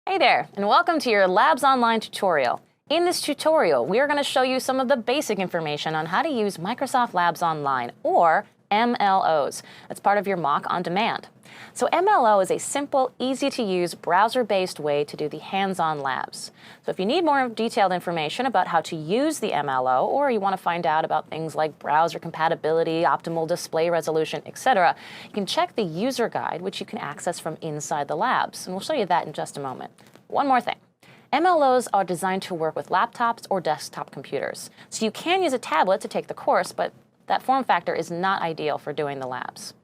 Hey there, and welcome to your Labs Online tutorial. In this tutorial, we are going to show you some of the basic information on how to use Microsoft Labs Online, or MLOs. That's part of your mock on demand. So MLO is a simple, easy-to-use, browser-based way to do the hands-on labs. So if you need more detailed information about how to use the MLO, or you want to find out about things like browser compatibility, optimal display resolution, etc., you can check the user guide, which you can access from inside the labs, and we'll show you that in just a moment. One more thing. MLOs are designed to work with laptops or desktop computers. So you can use a tablet to take the course, but that form factor is not ideal for doing the labs.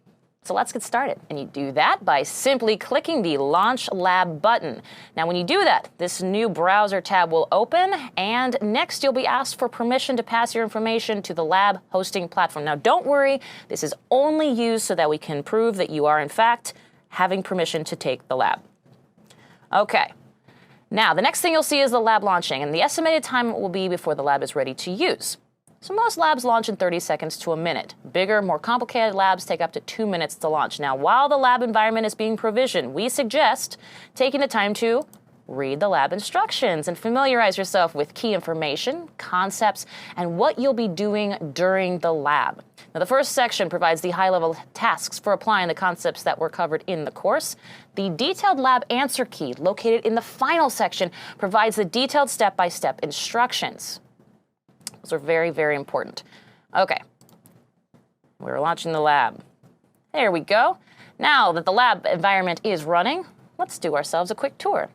So let's get started. And you do that by simply clicking the Launch Lab button. Now, when you do that, this new browser tab will open, and next you'll be asked for permission to pass your information to the lab hosting platform. Now, don't worry, this is only used so that we can prove that you are, in fact, having permission to take the lab. Okay. Now, the next thing you'll see is the lab launching, and the estimated time it will be before the lab is ready to use. So most labs launch in 30 seconds to a minute. Bigger, more complicated labs take up to 2 minutes to launch. Now, while the lab environment is being provisioned, we suggest taking the time to read the lab instructions and familiarize yourself with key information, concepts, and what you'll be doing during the lab. Now, the first section provides the high-level tasks for applying the concepts that were covered in the course. The detailed lab answer key, located in the final section, provides the detailed step-by-step instructions. Those are very, very important. Okay, we're launching the lab. There we go. Now that the lab environment is running, let's do ourselves a quick tour.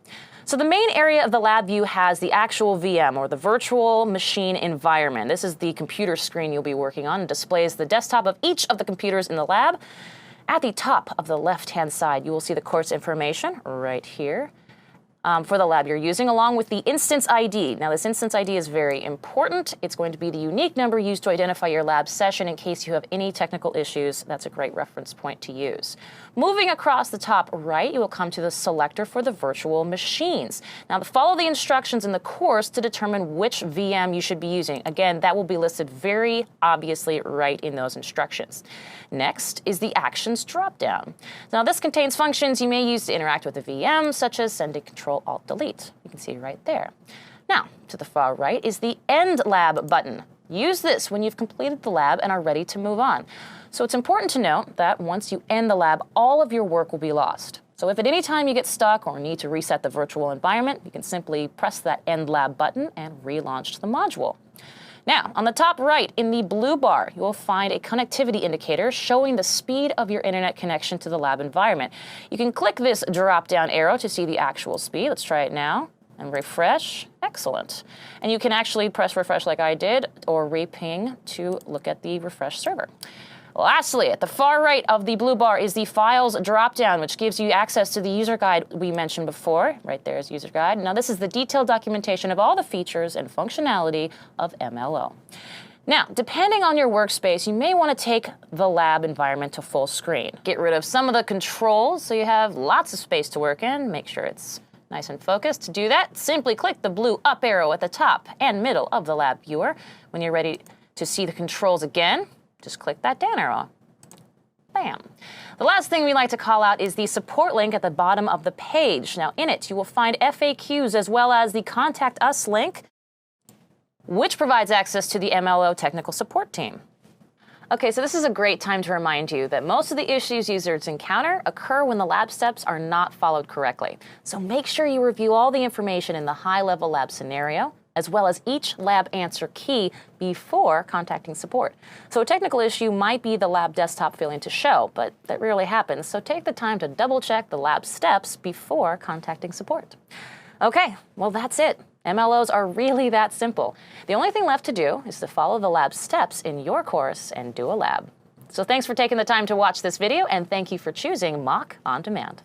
So the main area of the lab view has the actual VM, or the virtual machine environment. This is the computer screen you'll be working on. It displays the desktop of each of the computers in the lab. At the top of the left-hand side, you will see the course information right here. For the lab you're using, along with the instance ID. Now, this instance ID is very important. It's going to be the unique number used to identify your lab session in case you have any technical issues. That's a great reference point to use. Moving across the top right, you will come to the selector for the virtual machines. Now, follow the instructions in the course to determine which VM you should be using. Again, that will be listed very obviously right in those instructions. Next is the Actions dropdown. Now, this contains functions you may use to interact with the VM, such as sending Control-Alt-Delete. You can see right there. Now, to the far right is the End Lab button. Use this when you've completed the lab and are ready to move on. So it's important to note that once you end the lab, all of your work will be lost. So if at any time you get stuck or need to reset the virtual environment, you can simply press that End Lab button and relaunch the module. Now, on the top right, in the blue bar, you will find a connectivity indicator showing the speed of your internet connection to the lab environment. You can click this drop-down arrow to see the actual speed. Let's try it now. And refresh. Excellent. And you can actually press refresh like I did, or re-ping to look at the refresh server. Lastly, at the far right of the blue bar is the Files dropdown, which gives you access to the user guide we mentioned before. Right there is user guide. Now, this is the detailed documentation of all the features and functionality of MLO. Now, depending on your workspace, you may want to take the lab environment to full screen. Get rid of some of the controls so you have lots of space to work in. Make sure it's nice and focused. To do that, simply click the blue up arrow at the top and middle of the lab viewer. When you're ready to see the controls again, just click that down arrow. Bam. The last thing we like to call out is the support link at the bottom of the page. Now, in it, you will find FAQs as well as the Contact Us link, which provides access to the MLO technical support team. Okay, so this is a great time to remind you that most of the issues users encounter occur when the lab steps are not followed correctly. So make sure you review all the information in the high-level lab scenario, as well as each lab answer key before contacting support. So a technical issue might be the lab desktop failing to show, but that rarely happens, so take the time to double-check the lab steps before contacting support. Okay, well, that's it. MLOs are really that simple. The only thing left to do is to follow the lab steps in your course and do a lab. So thanks for taking the time to watch this video, and thank you for choosing Mock on Demand.